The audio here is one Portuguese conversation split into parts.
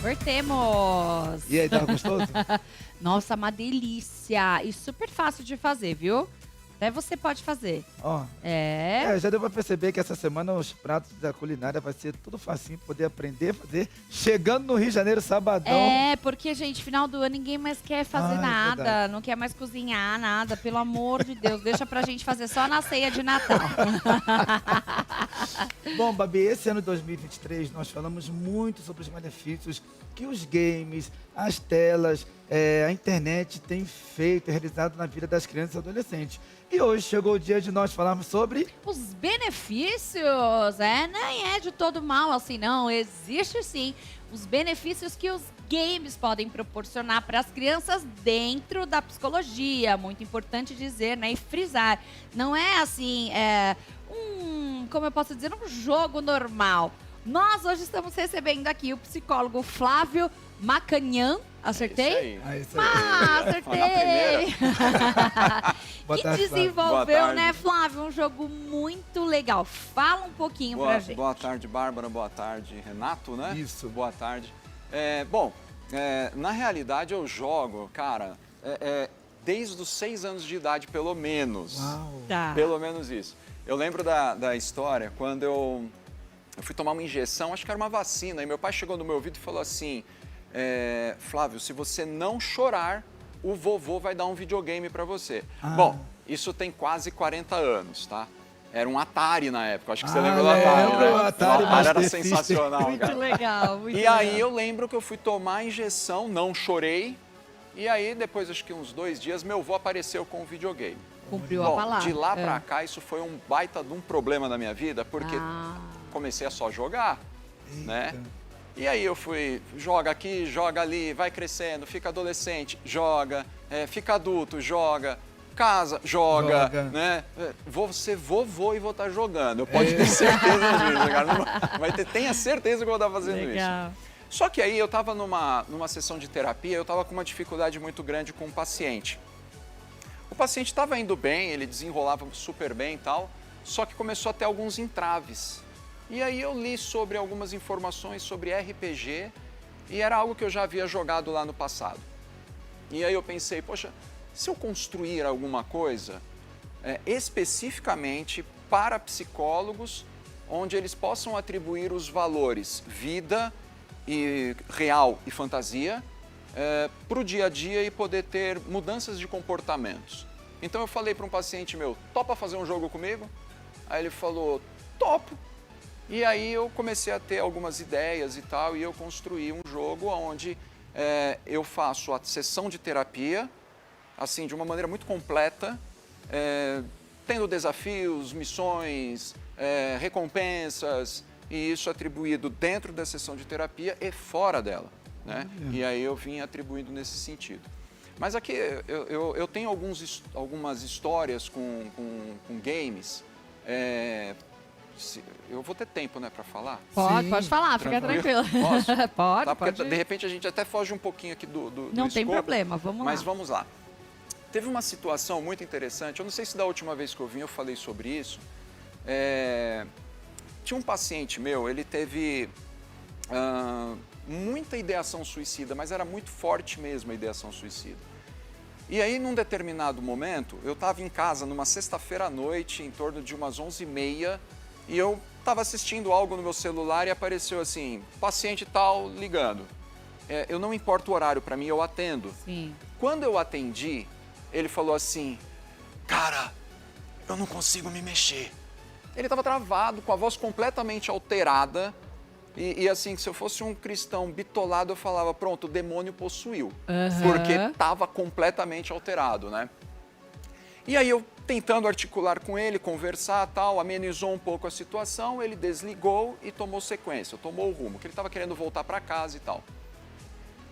Convertemos! E aí, tava gostoso? Nossa, uma delícia! E super fácil de fazer, viu? Até você pode fazer. Ó, já deu pra perceber que essa semana os pratos da culinária vai ser tudo facinho, poder aprender a fazer. Chegando no Rio de Janeiro, sabadão. Porque, gente, final do ano ninguém mais quer fazer nada, verdade. não quer mais cozinhar nada, pelo amor de Deus. Deixa pra gente fazer só na ceia de Natal. Bom, Babi, esse ano de 2023 nós falamos muito sobre os benefícios que os games, as telas, a internet tem feito e realizado na vida das crianças e adolescentes. E hoje chegou o dia de nós falarmos sobre... Os benefícios, nem é de todo mal assim, não. Existe sim os benefícios que os games podem proporcionar para as crianças dentro da psicologia. Muito importante dizer, né, e frisar. Não é assim, como eu posso dizer, um jogo normal. Nós hoje estamos recebendo aqui o psicólogo Flávio Macanhã. Acertei? Isso aí. Acertei! Boa Que tarde, desenvolveu, né, Flávio, um jogo muito legal. Fala um pouquinho pra gente. Boa tarde, Bárbara. Boa tarde, Renato, né? Isso. Boa tarde. Na realidade eu jogo, cara, desde os 6 anos de idade, pelo menos. Uau. Tá. Pelo menos isso. Eu lembro da história, quando eu fui tomar uma injeção, acho que era uma vacina, e meu pai chegou no meu ouvido e falou assim, Flávio, se você não chorar, o vovô vai dar um videogame pra você. Bom, isso tem quase 40 anos, tá? Era um Atari na época, acho que você lembra do Atari, né? O Atari era Master sensacional, Muito cara. legal, muito E legal. aí eu lembro que eu fui tomar a injeção, não chorei, e aí depois, acho que uns 2 dias, meu avô apareceu com o videogame. Cumpriu a Bom, palavra. de lá pra cá, isso foi um baita de um problema na minha vida, porque comecei a só jogar, né? E aí eu fui, joga aqui, joga ali, vai crescendo, fica adolescente, joga, fica adulto, joga, casa, joga, né? Vou ser vovô e vou estar jogando, eu pode ter certeza disso, cara. Tenha certeza que eu vou estar fazendo Legal. isso. Só que aí eu estava numa sessão de terapia, eu estava com uma dificuldade muito grande com um paciente. O paciente estava indo bem, ele desenrolava super bem e tal, só que começou a ter alguns entraves. E aí eu li sobre algumas informações sobre RPG e era algo que eu já havia jogado lá no passado. E aí eu pensei, poxa, se eu construir alguma coisa especificamente para psicólogos, onde eles possam atribuir os valores vida, real e fantasia, para o dia a dia e poder ter mudanças de comportamentos. Então eu falei para um paciente meu, topa fazer um jogo comigo? Aí ele falou, topo. E aí eu comecei a ter algumas ideias e tal, e eu construí um jogo onde eu faço a sessão de terapia, assim, de uma maneira muito completa, tendo desafios, missões, recompensas, e isso atribuído dentro da sessão de terapia e fora dela, né? E aí eu vim atribuindo nesse sentido. Mas aqui eu tenho algumas histórias com games. Eu vou ter tempo, né, para falar? Pode falar, fica tranquilo. Posso? Pode, Tá, porque pode. de repente a gente até foge um pouquinho aqui do Não tem escopo, problema, vamos lá. mas vamos lá. Teve uma situação muito interessante, eu não sei se da última vez que eu vim eu falei sobre isso. Tinha um paciente meu, ele teve muita ideação suicida, mas era muito forte mesmo a ideação suicida. E aí, num determinado momento, eu estava em casa numa sexta-feira à noite, em torno de umas 11h30, e eu estava assistindo algo no meu celular e apareceu assim, paciente tal ligando. Eu não importa o horário, para mim eu atendo. Sim. Quando eu atendi, ele falou assim, cara, eu não consigo me mexer. Ele estava travado, com a voz completamente alterada, e assim, se eu fosse um cristão bitolado, eu falava, pronto, o demônio possuiu, porque estava completamente alterado, né? E aí eu tentando articular com ele, conversar, tal, amenizou um pouco a situação, ele desligou e tomou sequência, tomou o rumo, que ele estava querendo voltar para casa e tal.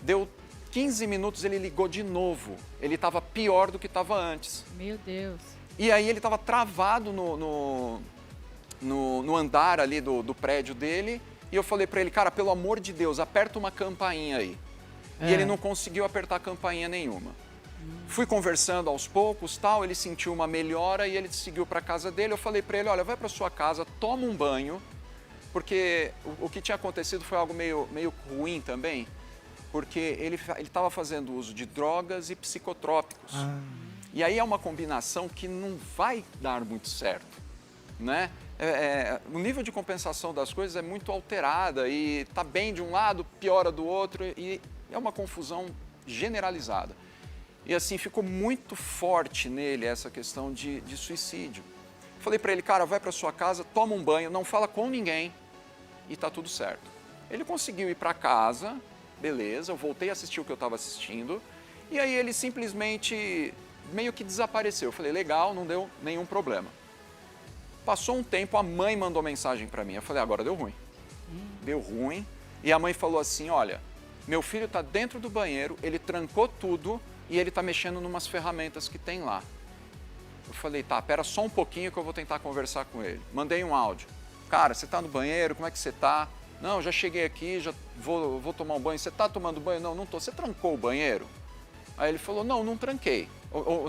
Deu 15 minutos, ele ligou de novo, ele estava pior do que estava antes. Meu Deus. E aí ele estava travado no andar ali do prédio dele, e eu falei para ele, cara, pelo amor de Deus, aperta uma campainha aí. E ele não conseguiu apertar campainha nenhuma. Fui conversando aos poucos, tal, ele sentiu uma melhora e ele seguiu para casa dele. Eu falei para ele, olha, vai para sua casa, toma um banho, porque o que tinha acontecido foi algo meio ruim também. porque ele estava fazendo uso de drogas e psicotrópicos. E aí é uma combinação que não vai dar muito certo, né? O nível de compensação das coisas é muito alterada e tá bem de um lado, piora do outro e é uma confusão generalizada. E assim, ficou muito forte nele essa questão de suicídio. Falei para ele, cara, vai para sua casa, toma um banho, não fala com ninguém e tá tudo certo. Ele conseguiu ir para casa, beleza, eu voltei a assistir o que eu estava assistindo e aí ele simplesmente meio que desapareceu. Eu falei, legal, não deu nenhum problema. Passou um tempo, a mãe mandou mensagem para mim. Eu falei, agora deu ruim. Deu ruim. E a mãe falou assim, olha, meu filho está dentro do banheiro, ele trancou tudo e ele está mexendo em umas ferramentas que tem lá. Eu falei, tá, pera só um pouquinho que eu vou tentar conversar com ele. Mandei um áudio. Cara, você está no banheiro, como é que você está? Não, já cheguei aqui, já vou tomar um banho. Você está tomando banho? Não, não estou. Você trancou o banheiro? Aí ele falou, não, não tranquei.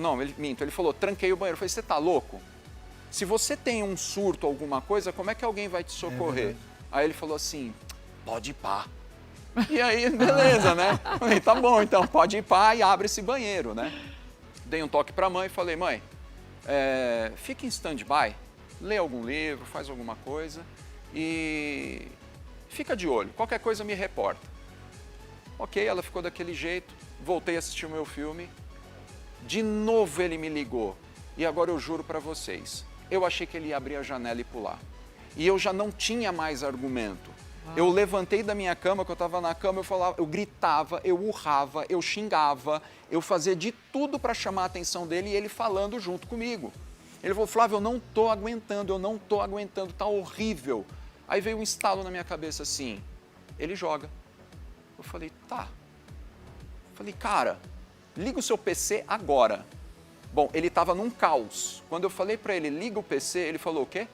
Não, ele falou, tranquei o banheiro. Eu falei, você está louco? Se você tem um surto, alguma coisa, como é que alguém vai te socorrer? Aí ele falou assim, pode ir pá. E aí, beleza, né? Falei, tá bom, então, pode ir pá e abre esse banheiro, né? Dei um toque para a mãe e falei, mãe, fique em stand-by, lê algum livro, faz alguma coisa e fica de olho. Qualquer coisa me reporta. Ok, ela ficou daquele jeito, voltei a assistir o meu filme. De novo ele me ligou. E agora eu juro para vocês, eu achei que ele ia abrir a janela e pular. E eu já não tinha mais argumento. Eu levantei da minha cama, que eu estava na cama, eu gritava, eu urrava, eu xingava, eu fazia de tudo para chamar a atenção dele e ele falando junto comigo. Ele falou, Flávio, eu não estou aguentando, tá horrível. Aí veio um estalo na minha cabeça assim, ele joga. Eu falei, tá. Eu falei, cara, liga o seu PC agora. Bom, ele estava num caos. Quando eu falei para ele, liga o PC, ele falou, o quê?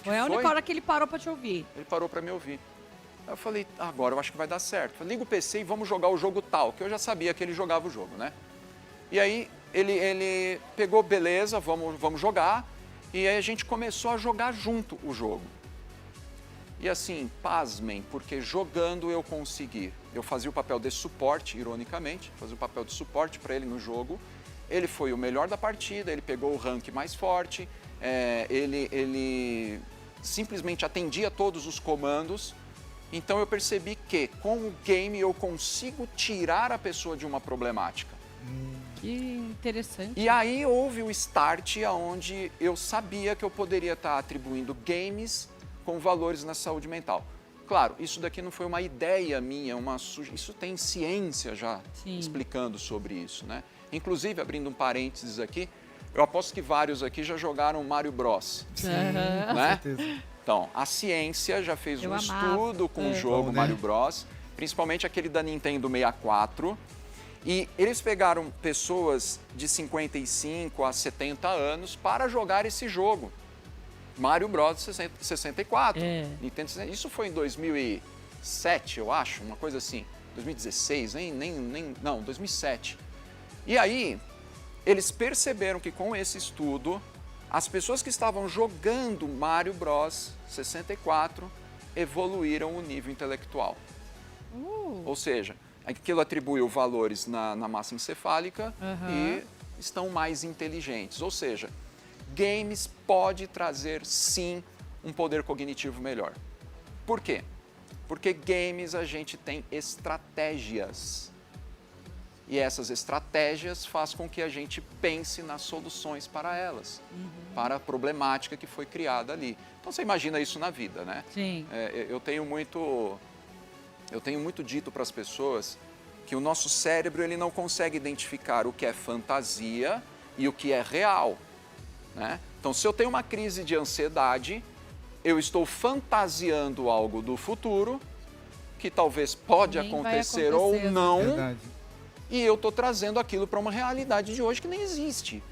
Foi a única hora que ele parou para te ouvir. Ele parou para me ouvir. Aí eu falei, agora eu acho que vai dar certo. Eu falei, liga o PC e vamos jogar o jogo tal, que eu já sabia que ele jogava o jogo, né? E aí ele pegou, beleza, vamos jogar. E aí a gente começou a jogar junto o jogo. E assim, pasmem, porque jogando eu consegui. Eu fazia o papel de suporte, ironicamente, fazia o papel de suporte para ele no jogo. Ele foi o melhor da partida, ele pegou o rank mais forte, ele simplesmente atendia todos os comandos. Então eu percebi que com o game eu consigo tirar a pessoa de uma problemática. Que interessante. E aí houve o start onde eu sabia que eu poderia estar atribuindo games com valores na saúde mental. Claro, isso daqui não foi uma ideia minha, isso tem ciência já explicando sobre isso, né? Inclusive, abrindo um parênteses aqui, eu aposto que vários aqui já jogaram Mario Bros. Sim, né? com certeza. Então, a ciência já fez um estudo com o jogo Mario Bros, principalmente aquele da Nintendo 64, e eles pegaram pessoas de 55 a 70 anos para jogar esse jogo. Mario Bros 64. Nintendo 64. Isso foi em 2007, eu acho, uma coisa assim. 2016, não, 2007. E aí, eles perceberam que com esse estudo, as pessoas que estavam jogando Mario Bros 64 evoluíram o nível intelectual. Ou seja, aquilo atribuiu valores na massa encefálica e estão mais inteligentes. Ou seja, games pode trazer, sim, um poder cognitivo melhor. Por quê? Porque games a gente tem estratégias. E essas estratégias fazem com que a gente pense nas soluções para elas, para a problemática que foi criada ali. Então você imagina isso na vida, né? Sim. Eu tenho muito dito para as pessoas que o nosso cérebro ele não consegue identificar o que é fantasia e o que é real. Né? Então, se eu tenho uma crise de ansiedade, eu estou fantasiando algo do futuro, que talvez pode acontecer ou não, e eu estou trazendo aquilo para uma realidade de hoje que nem existe.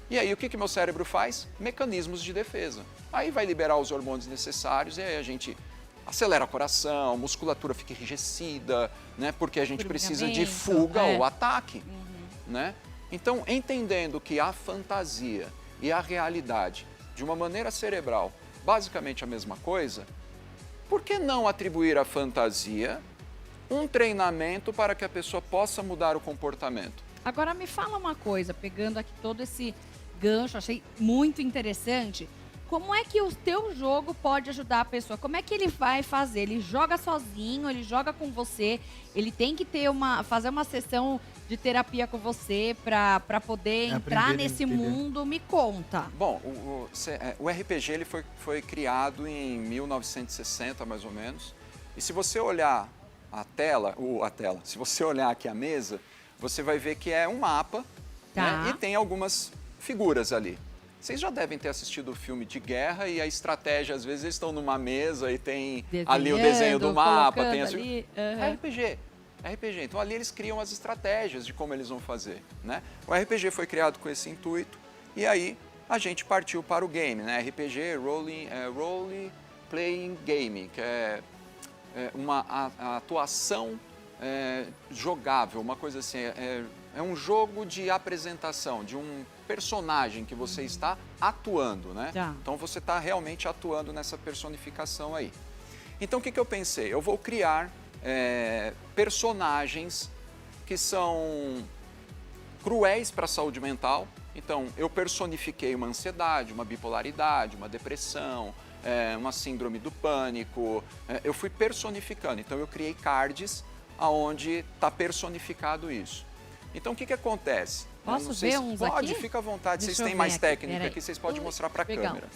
E aí, o que meu cérebro faz? Mecanismos de defesa. Aí vai liberar os hormônios necessários, e aí a gente acelera o coração, a musculatura fica enrijecida, né? Porque a gente precisa de fuga ou ataque. Né? Então, entendendo que a fantasia e a realidade, de uma maneira cerebral, basicamente a mesma coisa, por que não atribuir à fantasia um treinamento para que a pessoa possa mudar o comportamento. Agora me fala uma coisa, pegando aqui todo esse gancho, achei muito interessante. Como é que o teu jogo pode ajudar a pessoa? Como é que ele vai fazer? Ele joga sozinho, ele joga com você, ele tem que ter fazer uma sessão de terapia com você para poder entrar nesse mundo? Me conta. Bom, o RPG ele foi criado em 1960, mais ou menos. E se você olhar se você olhar aqui a mesa, você vai ver que é um mapa, né? E tem algumas figuras ali. Vocês já devem ter assistido o filme de guerra e a estratégia, às vezes, eles estão numa mesa e tem ali o desenho do mapa, tem ali, RPG. Então, ali eles criam as estratégias de como eles vão fazer, né? O RPG foi criado com esse intuito e aí a gente partiu para o game, né? RPG, Role Playing Game, que é uma atuação jogável, uma coisa assim, é um jogo de apresentação de um personagem que você está atuando, né? Então você está realmente atuando nessa personificação aí. Então o que eu pensei? Eu vou criar personagens que são cruéis para a saúde mental. Então eu personifiquei uma ansiedade, uma bipolaridade, uma depressão, uma síndrome do pânico. Eu fui personificando. Então eu criei cards onde está personificado isso. Então, o que acontece? Posso ver uns aqui? Pode, fica à vontade. Vocês têm mais técnica aqui, vocês podem mostrar para a câmera.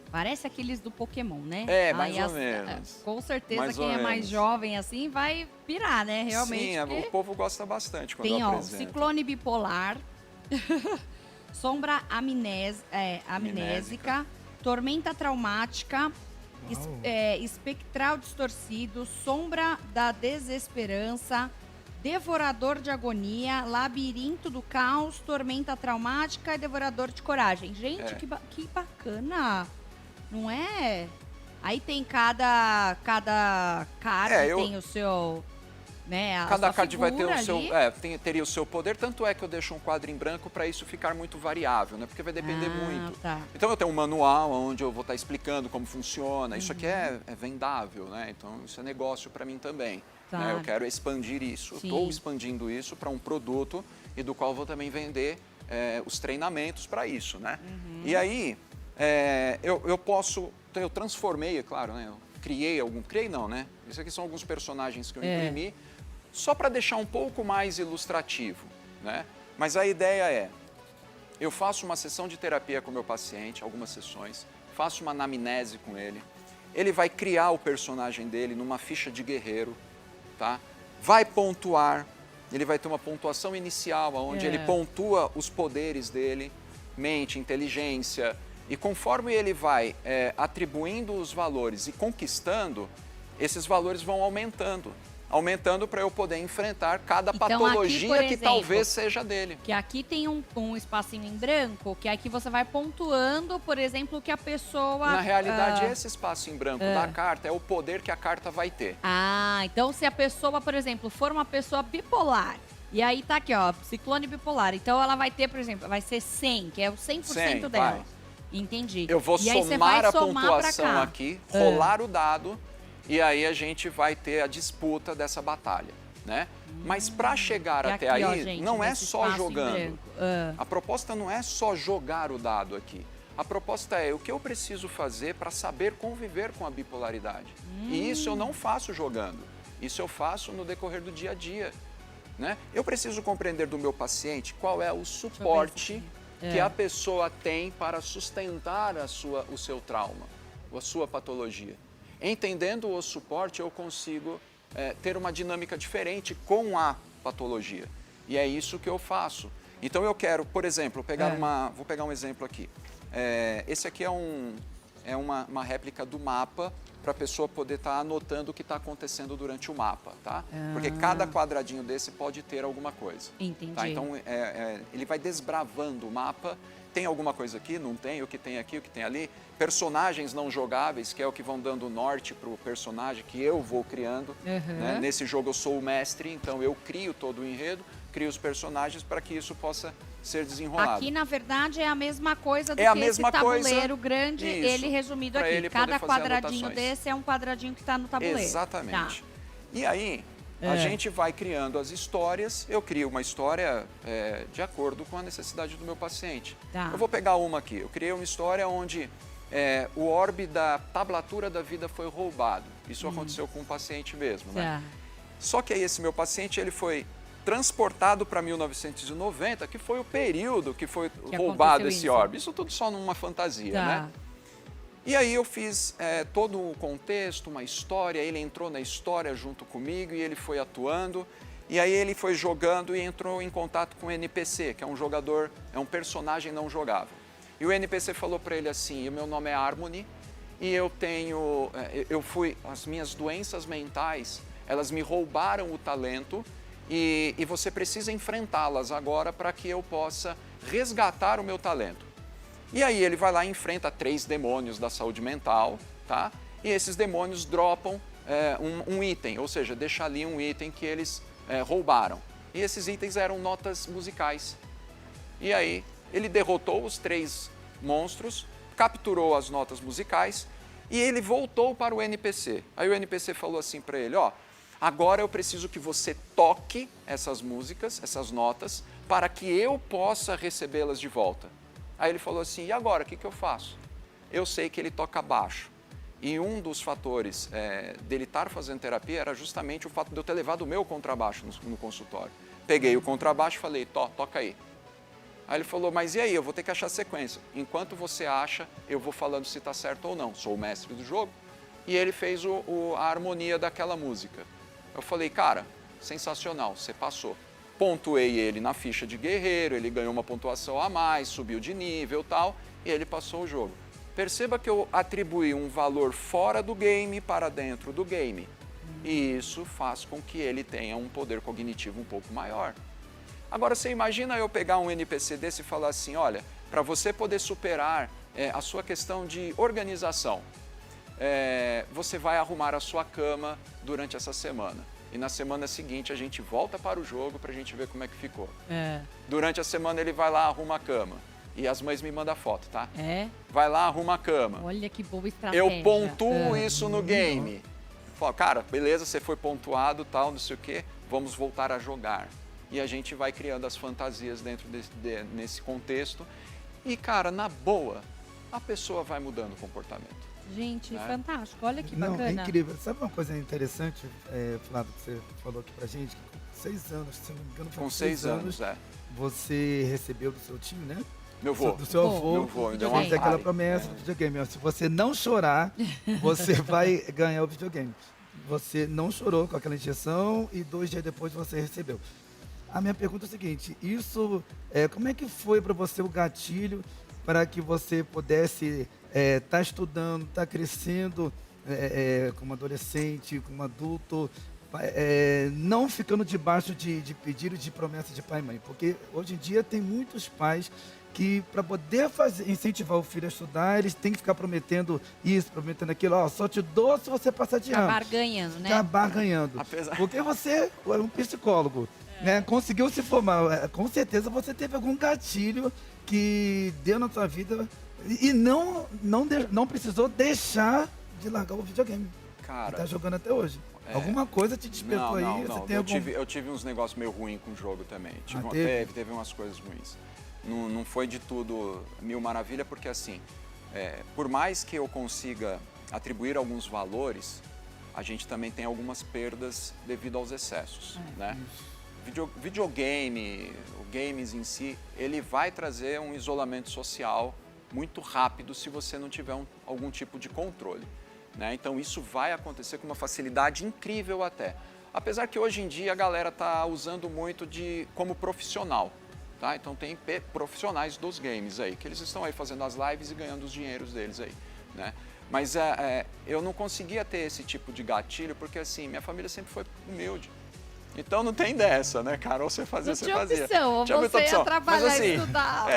Parece aqueles do Pokémon, né? Mais ou menos. Com certeza quem é mais jovem assim vai pirar, né? Realmente. Sim, o povo gosta bastante quando eu apresento. Tem, ciclone bipolar, sombra amnésica, tormenta traumática, espectral distorcido, sombra da desesperança, devorador de agonia, labirinto do caos, tormenta traumática e devorador de coragem. Gente, que bacana, não é? Aí tem cada card tem o seu... Né, cada card vai ter o seu, teria o seu poder, tanto é que eu deixo um quadro em branco para isso ficar muito variável, né? Porque vai depender muito. Então eu tenho um manual onde eu vou estar explicando como funciona. Isso aqui é vendável, né? Então isso é negócio para mim também. Né? Eu quero expandir isso. Estou expandindo isso para um produto e do qual vou também vender os treinamentos para isso, né? E aí eu transformei, é claro, né? Eu criei não, né? Isso aqui são alguns personagens que eu imprimi. Só para deixar um pouco mais ilustrativo, né? Mas a ideia eu faço uma sessão de terapia com o meu paciente, algumas sessões, faço uma anamnese com ele, ele vai criar o personagem dele numa ficha de guerreiro, tá? Vai pontuar, ele vai ter uma pontuação inicial, onde ele pontua os poderes dele, mente, inteligência, e conforme ele vai atribuindo os valores e conquistando, esses valores vão aumentando para eu poder enfrentar cada patologia aqui, que talvez seja dele. Que aqui tem um espacinho em branco, que aqui você vai pontuando, por exemplo, que a pessoa... Na realidade, esse espaço em branco da carta é o poder que a carta vai ter. Então se a pessoa, por exemplo, for uma pessoa bipolar, e aí tá aqui, ó, ciclone bipolar, então ela vai ter, por exemplo, vai ser 100, que é o 100% dela. Vai. Entendi. Eu vou somar a pontuação aqui, rolar o dado, e aí a gente vai ter a disputa dessa batalha, né? Mas para chegar até aí, gente, não é só jogando. A proposta não é só jogar o dado aqui. A proposta é o que eu preciso fazer para saber conviver com a bipolaridade. E isso eu não faço jogando. Isso eu faço no decorrer do dia a dia, né? Eu preciso compreender do meu paciente qual é o suporte que a pessoa tem para sustentar o seu trauma, a sua patologia. Entendendo o suporte, eu consigo ter uma dinâmica diferente com a patologia. E é isso que eu faço. Então eu quero, por exemplo, vou pegar um exemplo aqui. Esse aqui é uma réplica do mapa para a pessoa poder estar anotando o que está acontecendo durante o mapa, tá? Porque cada quadradinho desse pode ter alguma coisa. Entendi. Tá? Então ele vai desbravando o mapa. Tem alguma coisa aqui? Não tem? O que tem aqui? O que tem ali? Personagens não jogáveis, que é o que vão dando norte para o personagem que eu vou criando. Né? Nesse jogo eu sou o mestre, então eu crio todo o enredo, crio os personagens para que isso possa ser desenrolado. Aqui, na verdade, é a mesma coisa do É a que mesma esse tabuleiro coisa, grande, isso, ele resumido pra aqui. ele poder Cada fazer quadradinho anotações. desse é um quadradinho que está no tabuleiro. Exatamente. Tá. E aí, a gente vai criando as histórias, eu crio uma história de acordo com a necessidade do meu paciente. Tá. Eu vou pegar uma aqui. Eu criei uma história onde o orbe da tablatura da vida foi roubado. Isso aconteceu com um paciente mesmo, né? Tá. Só que aí esse meu paciente, ele foi transportado para 1990, que foi o período que foi roubado aconteceu esse isso. orbe. Isso tudo só numa fantasia, Tá. né? E aí eu fiz todo um contexto, uma história, ele entrou na história junto comigo e ele foi atuando. E aí ele foi jogando e entrou em contato com o NPC, que é um jogador, é um personagem não jogável. E o NPC falou para ele assim, o meu nome é Harmony e as minhas doenças mentais, elas me roubaram o talento e você precisa enfrentá-las agora para que eu possa resgatar o meu talento. E aí ele vai lá e enfrenta 3 demônios da saúde mental, tá? E esses demônios dropam um item, ou seja, deixa ali um item que eles roubaram. E esses itens eram notas musicais. E aí ele derrotou os 3 monstros, capturou as notas musicais e ele voltou para o NPC. Aí o NPC falou assim para ele, ó, agora eu preciso que você toque essas músicas, essas notas, para que eu possa recebê-las de volta. Aí ele falou assim, e agora, o que eu faço? Eu sei que ele toca baixo. E um dos fatores dele estar fazendo terapia era justamente o fato de eu ter levado o meu contrabaixo no consultório. Peguei o contrabaixo e falei, toca aí. Aí ele falou, mas e aí, eu vou ter que achar sequência. Enquanto você acha, eu vou falando se está certo ou não. Sou o mestre do jogo. E ele fez a harmonia daquela música. Eu falei, cara, sensacional, você passou. Pontuei ele na ficha de guerreiro, ele ganhou uma pontuação a mais, subiu de nível e tal, e ele passou o jogo. Perceba que eu atribuí um valor fora do game para dentro do game. E isso faz com que ele tenha um poder cognitivo um pouco maior. Agora, você imagina eu pegar um NPC desse e falar assim, olha, para você poder superar a sua questão de organização, você vai arrumar a sua cama durante essa semana. E na semana seguinte a gente volta para o jogo para a gente ver como é que ficou. Durante a semana ele vai lá, arruma a cama. E as mães me mandam foto, tá? Vai lá, arruma a cama. Olha que boa estratégia. Eu pontuo isso no game. Falo, cara, beleza, você foi pontuado, tal, não sei o quê, vamos voltar a jogar. E a gente vai criando as fantasias dentro nesse contexto. E, cara, na boa, a pessoa vai mudando o comportamento. Gente, fantástico. Olha que bacana. Não, é incrível. Sabe uma coisa interessante, Flávio, que você falou aqui pra gente? Que com 6 anos, se não me engano, com 6 anos, você recebeu do seu tio, né? Meu avô. Do seu avô. Meu avô, me deu fez uma aquela promessa do videogame. Ó, se você não chorar, você vai ganhar o videogame. Você não chorou com aquela injeção e 2 dias depois você recebeu. A minha pergunta é a seguinte, como é que foi para você o gatilho para que você pudesse estar estudando, estar crescendo como adolescente, como adulto, não ficando debaixo de pedidos de promessas de pai e mãe? Porque hoje em dia tem muitos pais que, para poder incentivar o filho a estudar, eles têm que ficar prometendo isso, prometendo aquilo. Ó, só te dou se você passar de ano. Acabar ganhando, né? Acabar ganhando. Porque você é um psicólogo, né? Conseguiu se formar. Com certeza você teve algum gatilho que deu na sua vida e não precisou deixar de largar o videogame. Cara, Tá jogando até hoje. Alguma coisa te despertou aí? Não. Eu tive uns negócios meio ruins com o jogo também. Teve umas coisas ruins. Não foi de tudo mil maravilha, porque assim, por mais que eu consiga atribuir alguns valores, a gente também tem algumas perdas devido aos excessos, né? Videogame, games em si, ele vai trazer um isolamento social muito rápido se você não tiver algum tipo de controle, né? Então isso vai acontecer com uma facilidade incrível até. Apesar que hoje em dia a galera está usando muito como profissional. Tá? Então tem profissionais dos games aí, que eles estão aí fazendo as lives e ganhando os dinheiros deles aí, né? Mas eu não conseguia ter esse tipo de gatilho, porque assim, minha família sempre foi humilde. Então não tem dessa, né, cara? Ou você fazia, você fazia. Tinha opção, você ia trabalhar mas, assim, e estudar.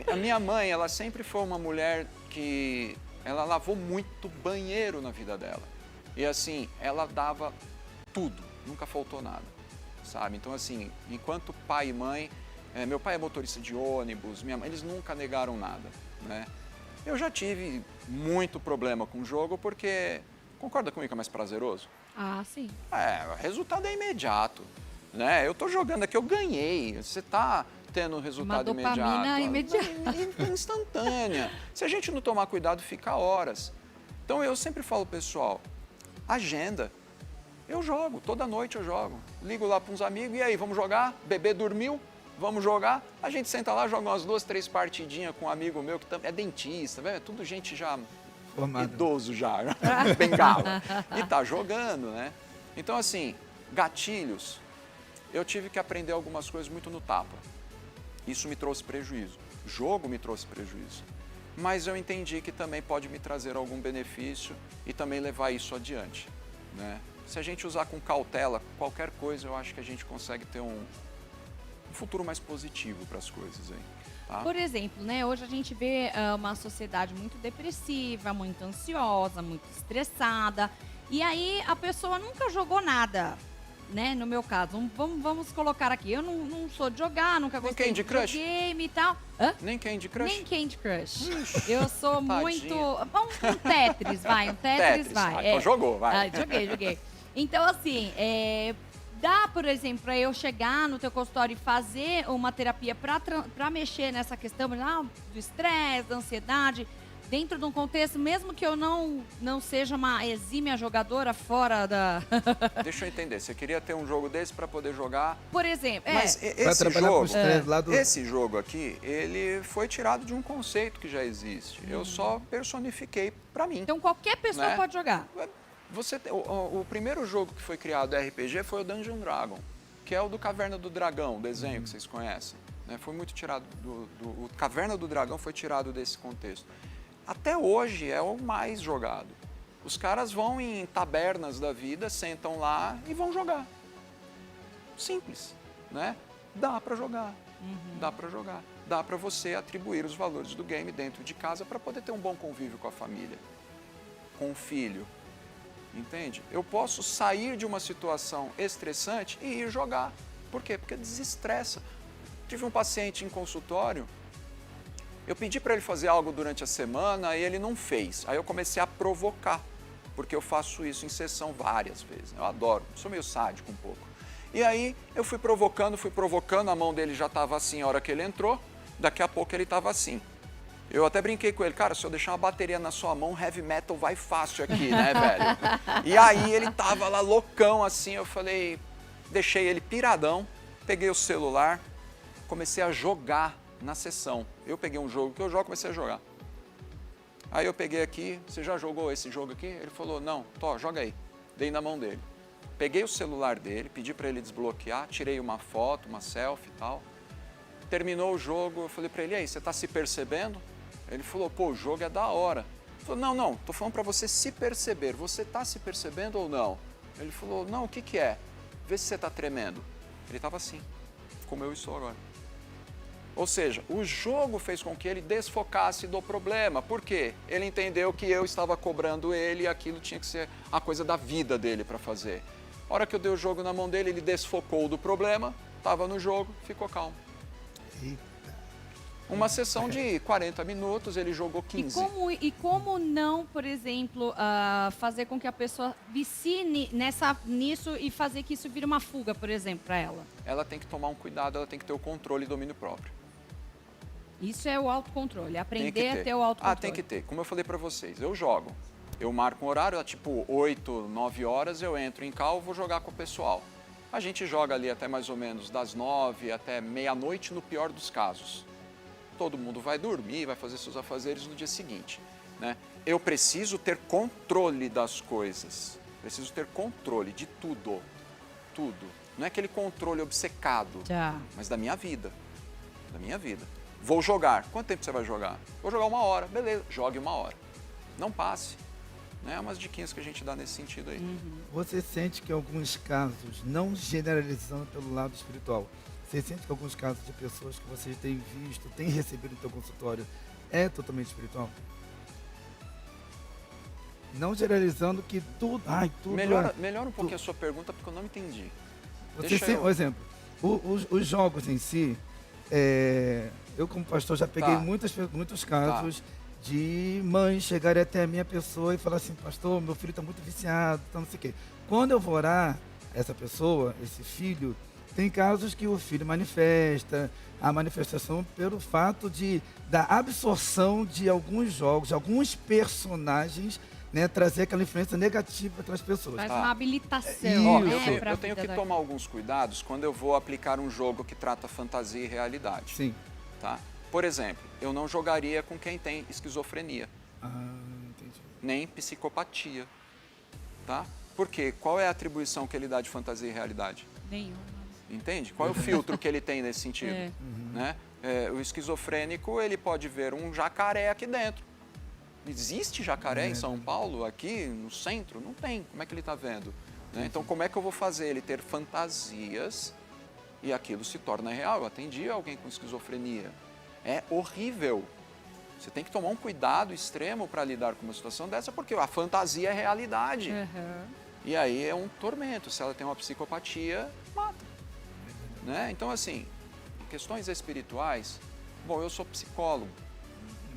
A minha mãe, ela sempre foi uma mulher que ela lavou muito banheiro na vida dela. E assim, ela dava tudo, nunca faltou nada, sabe? Então assim, enquanto pai e mãe, Meu pai é motorista de ônibus, minha mãe, eles nunca negaram nada, né? Eu já tive muito problema com o jogo porque, concorda comigo que é mais prazeroso? Ah, sim. O resultado é imediato, né? Eu tô jogando aqui, eu ganhei, você tá tendo um resultado Uma dopamina imediata. Instantânea. Se a gente não tomar cuidado, fica horas. Então eu sempre falo, pessoal, agenda. Eu jogo, toda noite eu jogo. Ligo lá para uns amigos, e aí, vamos jogar? Bebê dormiu? Vamos jogar? A gente senta lá, joga umas 2, 3 partidinhas com um amigo meu que é dentista, é tudo gente já formado. Idoso já, bengala. E tá jogando, né? Então, assim, gatilhos, eu tive que aprender algumas coisas muito no tapa. Isso me trouxe prejuízo. Jogo me trouxe prejuízo. Mas eu entendi que também pode me trazer algum benefício e também levar isso adiante, né? Se a gente usar com cautela qualquer coisa, eu acho que a gente consegue ter um futuro mais positivo para as coisas aí. Tá? Por exemplo, né, hoje a gente vê uma sociedade muito depressiva, muito ansiosa, muito estressada. E aí a pessoa nunca jogou nada, né? No meu caso, vamos colocar aqui. Eu não sou de jogar, nunca gostei de videogame e tal. Hã? Nem Candy Crush? Nem Candy Crush. Eu sou muito... Um Tetris, vai. Um Tetris, vai. Então jogou, vai. Joguei. Então, assim, dá, por exemplo, para eu chegar no teu consultório e fazer uma terapia para mexer nessa questão do estresse, da ansiedade, dentro de um contexto, mesmo que eu não seja uma exímia jogadora fora da... Deixa eu entender, você queria ter um jogo desse para poder jogar... Por exemplo, Mas esse jogo aqui, ele foi tirado de um conceito que já existe. Eu só personifiquei para mim. Então qualquer pessoa pode jogar. O primeiro jogo que foi criado RPG foi o Dungeon Dragon, que é o do Caverna do Dragão, o desenho que vocês conhecem. Né? Foi muito tirado o Caverna do Dragão foi tirado desse contexto. Até hoje é o mais jogado. Os caras vão em tabernas da vida, sentam lá e vão jogar. Simples, né? Dá para jogar, dá para jogar. Dá para você atribuir os valores do game dentro de casa para poder ter um bom convívio com a família, com o filho. Entende? Eu posso sair de uma situação estressante e ir jogar. Por quê? Porque desestressa. Tive um paciente em consultório, eu pedi para ele fazer algo durante a semana e ele não fez. Aí eu comecei a provocar, porque eu faço isso em sessão várias vezes. Eu adoro, sou meio sádico um pouco. E aí eu fui provocando, a mão dele já estava assim a hora que ele entrou, daqui a pouco ele estava assim. Eu até brinquei com ele, cara, se eu deixar uma bateria na sua mão, heavy metal vai fácil aqui, né, velho? E aí ele tava lá loucão assim, eu falei, deixei ele piradão, peguei o celular, comecei a jogar na sessão. Eu peguei um jogo que eu jogo, comecei a jogar. Aí eu peguei aqui, você já jogou esse jogo aqui? Ele falou, não, joga aí. Dei na mão dele. Peguei o celular dele, pedi para ele desbloquear, tirei uma foto, uma selfie e tal. Terminou o jogo, eu falei para ele, e aí, você tá se percebendo? Ele falou, pô, o jogo é da hora. Eu falei, não, tô falando para você se perceber. Você tá se percebendo ou não? Ele falou, não, o que é? Vê se você tá tremendo. Ele tava assim, como eu estou agora. Ou seja, o jogo fez com que ele desfocasse do problema. Por quê? Ele entendeu que eu estava cobrando ele e aquilo tinha que ser a coisa da vida dele para fazer. A hora que eu dei o jogo na mão dele, ele desfocou do problema, estava no jogo, ficou calmo. Uma sessão de 40 minutos, ele jogou 15. E como não, por exemplo, fazer com que a pessoa vicie nisso e fazer que isso vire uma fuga, por exemplo, para ela? Ela tem que tomar um cuidado, ela tem que ter o controle e domínio próprio. Isso é o autocontrole, aprender a ter o autocontrole. Tem que ter. Como eu falei para vocês, eu jogo. Eu marco um horário, tipo 8, 9 horas, eu entro em call, vou jogar com o pessoal. A gente joga ali até mais ou menos das 9 até meia-noite, no pior dos casos. Todo mundo vai dormir, vai fazer seus afazeres no dia seguinte, né? Eu preciso ter controle das coisas, preciso ter controle de tudo, tudo. Não é aquele controle obcecado, mas da minha vida, Vou jogar. Quanto tempo você vai jogar? Vou jogar 1 hora, beleza, jogue 1 hora. Não passe, né? Umas diquinhas que a gente dá nesse sentido aí. Você sente que em alguns casos, não generalizando pelo lado espiritual, você sente que alguns casos de pessoas que você tem visto, tem recebido no seu consultório, é totalmente espiritual? Não generalizando que tudo... Melhora um pouquinho a sua pergunta, porque eu não entendi. Por exemplo, os jogos em si, eu como pastor já peguei Tá. muitos casos de mães chegarem até a minha pessoa e falar assim, pastor, meu filho está muito viciado, tá não sei o quê. Quando eu vou orar, essa pessoa, esse filho, tem casos que o filho manifesta, a manifestação pelo fato da absorção de alguns jogos, de alguns personagens, né, trazer aquela influência negativa para as pessoas. Faz Tá. uma habilitação, Ó, Isso. né? eu tenho que tomar alguns cuidados quando eu vou aplicar um jogo que trata fantasia e realidade. Sim. Tá? Por exemplo, eu não jogaria com quem tem esquizofrenia, Entendi. nem psicopatia. Tá? Por quê? Qual é a atribuição que ele dá de fantasia e realidade? Nenhuma. Entende? Qual é o filtro que ele tem nesse sentido? É. Né? O esquizofrênico, ele pode ver um jacaré aqui dentro. Existe jacaré em São Paulo, aqui no centro? Não tem. Como é que ele está vendo? Né? Então, como é que eu vou fazer ele ter fantasias e aquilo se torna real? Eu atendi alguém com esquizofrenia. É horrível. Você tem que tomar um cuidado extremo para lidar com uma situação dessa, porque a fantasia é realidade. Uhum. E aí é um tormento. Se ela tem uma psicopatia, mata. Né? Então, assim, questões espirituais, bom, eu sou psicólogo.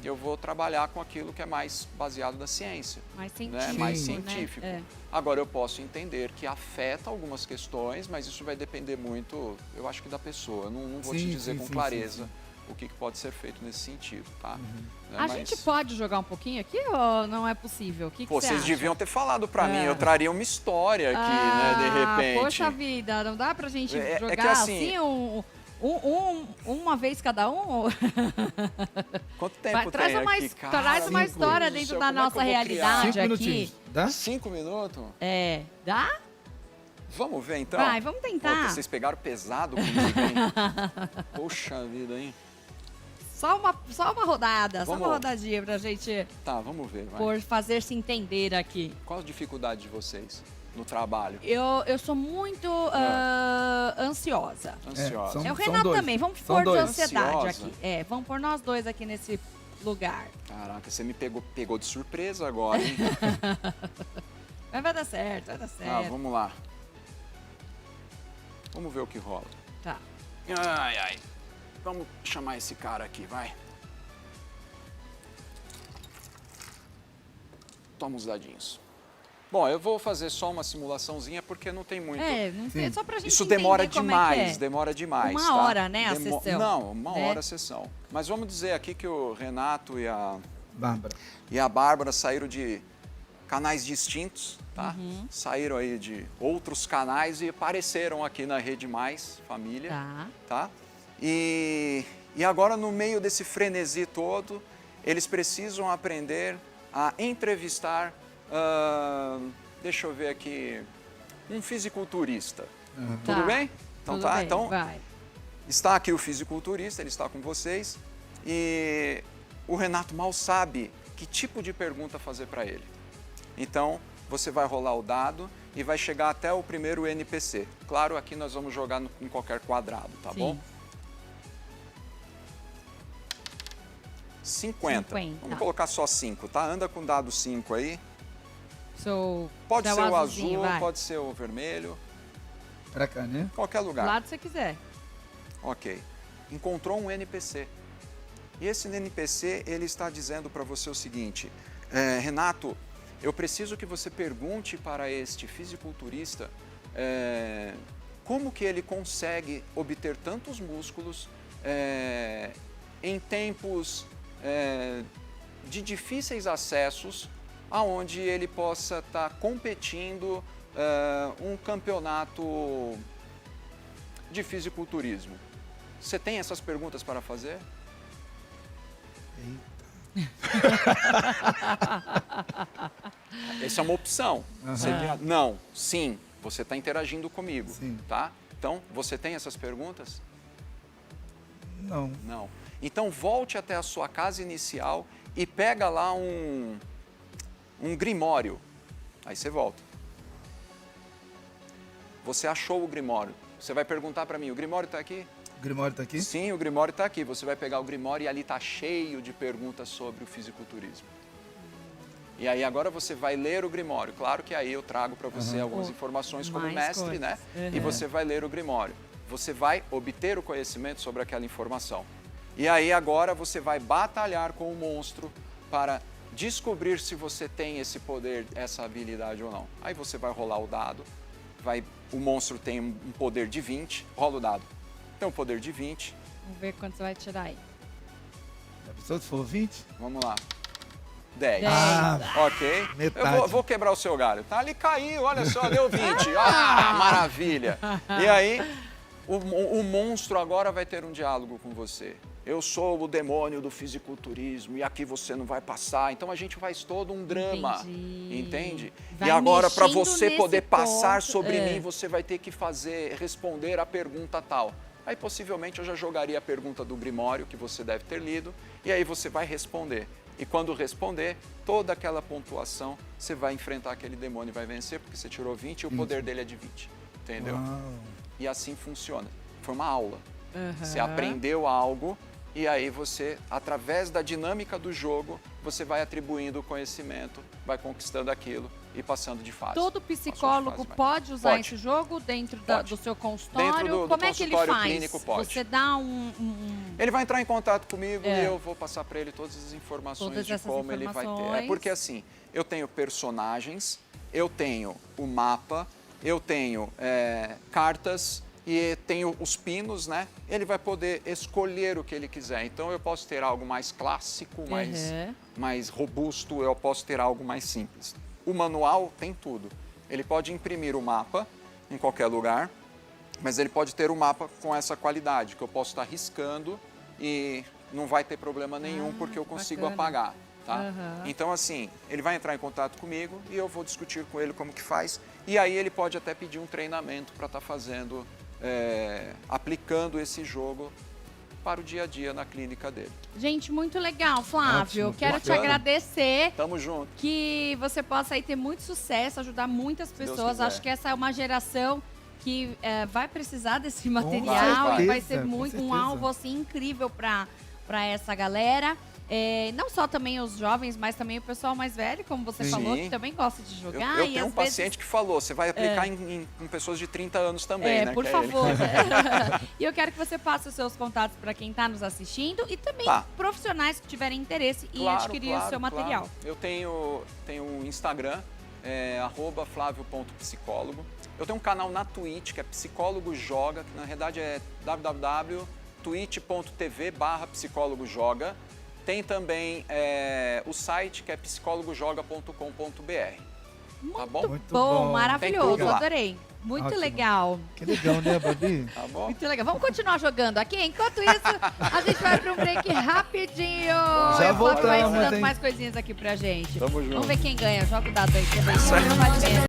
Eu vou trabalhar com aquilo que é mais baseado na ciência. Mais Né? científico, Mais né? científico. É. Agora, eu posso entender que afeta algumas questões, mas isso vai depender muito, eu acho que da pessoa. Eu não vou te Sim, dizer sim, com sim, clareza sim, o que pode ser feito nesse sentido, tá? Né? A gente pode jogar um pouquinho aqui ou não é possível? O que, que Pô, você vocês acha? deviam ter falado pra mim, eu traria uma história aqui, né, de repente. Poxa vida, não dá pra gente É jogar que assim- uma vez cada um? Quanto tempo Traz tem uma, aqui? traz uma Deus história do dentro céu, da como é que nossa eu vou criar? realidade 5 minutinhos, aqui. dá? 5 minutos? É, dá? Vamos ver então? Vai, vamos tentar. Puta, vocês pegaram pesado comigo, hein? Poxa vida, hein? Só uma rodada, só Vamos. uma rodadinha pra gente Tá, vamos ver, vai. por fazer se entender aqui. Qual a dificuldade de vocês no trabalho? Eu sou muito ansiosa. Ansiosa. são- É o Renato dois. também, vamos São pôr de dois. ansiedade Ansiosa. aqui. Vamos pôr nós dois aqui nesse lugar. Caraca, você me pegou de surpresa agora, hein? Mas vai dar certo, vai dar Ah, certo. vamos lá. Vamos ver o que rola. Tá. Ai, ai. Vamos chamar esse cara aqui, vai. Toma os dadinhos. Bom, eu vou fazer só uma simulaçãozinha porque não tem muito. Não sei, só pra gente Isso demora entender como demais, é que é. demora demais. Uma tá? hora, né, a sessão? Não, uma Né? hora a sessão. Mas vamos dizer aqui que o Renato e Bárbara. a Bárbara saíram de canais distintos, tá? Uhum. Saíram aí de outros canais e apareceram aqui na Rede Mais Família, Tá. tá? E agora, no meio desse frenesi todo, eles precisam aprender a entrevistar, deixa eu ver aqui, um fisiculturista. Tudo Tá. bem? Então Tudo tá, bem, então vai. está aqui o fisiculturista, ele está com vocês e o Renato mal sabe que tipo de pergunta fazer para ele. Então, você vai rolar o dado e vai chegar até o primeiro NPC. Claro, aqui nós vamos jogar em qualquer quadrado, tá Sim. bom? 50. 50. Vamos colocar só 5, tá? Anda com o dado 5 aí. Pode Dá ser o azulzinho, azul, vai. pode ser o vermelho, Pra cá, né? qualquer Do lugar. lado que você quiser. Ok. Encontrou um NPC. E esse NPC, ele está dizendo para você o seguinte, Renato, eu preciso que você pergunte para este fisiculturista como que ele consegue obter tantos músculos em tempos de difíceis acessos, aonde ele possa estar competindo um campeonato de fisiculturismo. Você tem essas perguntas para fazer? Essa é uma opção. Você não, sim, você está interagindo comigo, Sim. tá? Então, você tem essas perguntas? Não. Não. Então, volte até a sua casa inicial e pega lá um grimório. Aí você volta. Você achou o grimório. Você vai perguntar para mim, o grimório está aqui? O Grimório tá aqui? Sim, o grimório está aqui. Você vai pegar o grimório e ali está cheio de perguntas sobre o fisiculturismo. E aí agora você vai ler o grimório. Claro que aí eu trago para você algumas informações como Mais mestre, coisas. né? Uhum. E você vai ler o grimório. você vai obter o conhecimento sobre aquela informação. E aí agora você vai batalhar com o monstro para descobrir se você tem esse poder, essa habilidade ou não. Aí você vai rolar o dado, o monstro tem um poder de 20, rola o dado. Tem um poder de 20. Vamos ver quanto você vai tirar aí. A pessoa, se for 20? Vamos lá. 10. Ah, Ok. metade. Eu vou quebrar o seu galho. Tá ali, caiu, olha só, deu 20. Ah, maravilha. E aí, o monstro agora vai ter um diálogo com você. Eu sou o demônio do fisiculturismo e aqui você não vai passar. Então a gente faz todo um drama, entende? Vai e agora, para mexendo você nesse poder passar ponto, sobre mim, você vai ter que responder a pergunta tal. Aí possivelmente eu já jogaria a pergunta do Grimório, que você deve ter lido, e aí você vai responder. E quando responder, toda aquela pontuação, você vai enfrentar aquele demônio e vai vencer, porque você tirou 20 e o poder dele é de 20. Entendeu? Uau. E assim funciona. Foi uma aula. Você aprendeu algo e aí você, através da dinâmica do jogo, você vai atribuindo o conhecimento, vai conquistando aquilo e passando de fase. Todo psicólogo pode usar esse jogo dentro do seu consultório? Dentro do Como é que ele consultório faz? clínico, pode. Você dá Ele vai entrar em contato comigo e eu vou passar para ele todas as informações Todas de essas como ele vai ter. É informações. porque assim, eu tenho personagens, eu tenho o mapa, eu tenho cartas e tenho os pinos, né? Ele vai poder escolher o que ele quiser. Então eu posso ter algo mais clássico, mais robusto, eu posso ter algo mais simples. O manual tem tudo. Ele pode imprimir o mapa em qualquer lugar, mas ele pode ter o mapa com essa qualidade, que eu posso estar riscando e não vai ter problema nenhum, porque eu consigo apagar. Tá? Então, assim, ele vai entrar em contato comigo e eu vou discutir com ele como que faz. E aí ele pode até pedir um treinamento para estar fazendo, aplicando esse jogo para o dia a dia na clínica dele. Gente, muito legal, Flávio. Ótimo, Quero te bacana. agradecer. Tamo junto. Que você possa aí ter muito sucesso, ajudar muitas pessoas. quiser. Acho que essa é uma geração que vai precisar desse material e vai ser certeza, com um certeza. alvo assim, incrível para essa galera. Não só também os jovens, mas também o pessoal mais velho, como você Sim. falou, que também gosta de Eu jogar. e tenho às um paciente que falou, você vai aplicar em pessoas de 30 anos também, né? por que é favor. ele. E eu quero que você passe os seus contatos para quem está nos assistindo e também profissionais que tiverem interesse em adquirir o seu material. Claro. Eu tenho um Instagram, @flavio.psicólogo. Eu tenho um canal na Twitch, que é Psicólogo Joga, que na verdade é www.twitch.tv/psicólogojoga. Tem também o site, que é psicólogojoga.com.br. Tá bom? Muito Bom, bom. maravilhoso, Tem tudo lá. adorei. Muito Ótimo. legal. Que legal, né, Babi? Tá bom? Muito legal. Vamos continuar jogando aqui? Enquanto isso, a gente vai para um break rapidinho. Já E o Flávio vai voltamos, ensinando hein? mais coisinhas aqui pra gente. Tamo junto. Vamos ver quem ganha. Joga o dado aí. Que vai